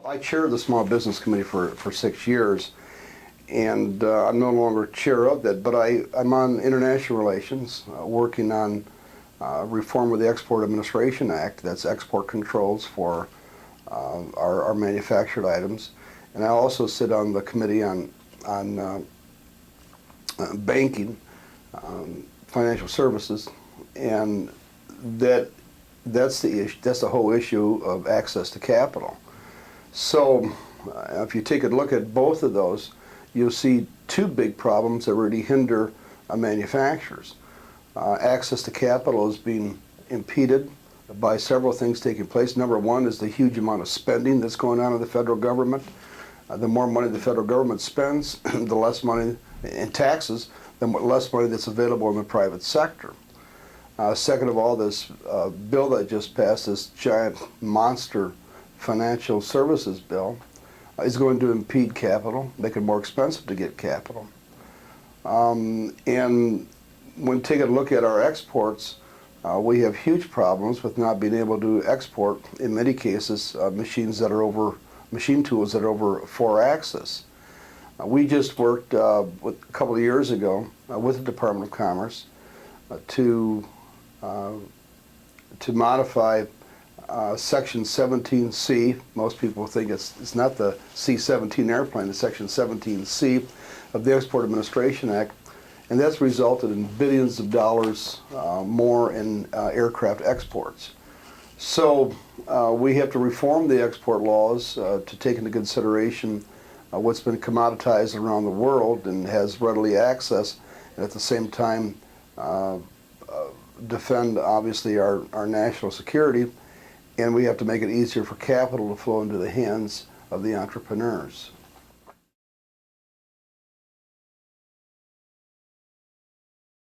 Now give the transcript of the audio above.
I chaired the Small Business Committee for 6 years, and I'm no longer chair of that, but I'm on international relations, working on reform of the Export Administration Act. That's export controls for our manufactured items. And I also sit on the committee on banking, financial services, and that's the issue. That's the whole issue of access to capital. So if you take a look at both of those, you'll see two big problems that really hinder manufacturers. Access to capital is being impeded by several things taking place. Number one is the huge amount of spending that's going on in the federal government. The more money the federal government spends, the less money in taxes, the less money that's available in the private sector. Second of all, this bill that just passed, this giant monster financial services bill, is going to impede capital, make it more expensive to get capital. And when taking a look at our exports, we have huge problems with not being able to export, in many cases, machine tools that are over 4-axis. We just worked a couple of years ago with the Department of Commerce to modify Section 17C. Most people think it's not the C-17 airplane, it's Section 17C of the Export Administration Act, and that's resulted in billions of dollars more in aircraft exports. So we have to reform the export laws to take into consideration what's been commoditized around the world and has readily access, and at the same time defend, obviously, our national security, and we have to make it easier for capital to flow into the hands of the entrepreneurs.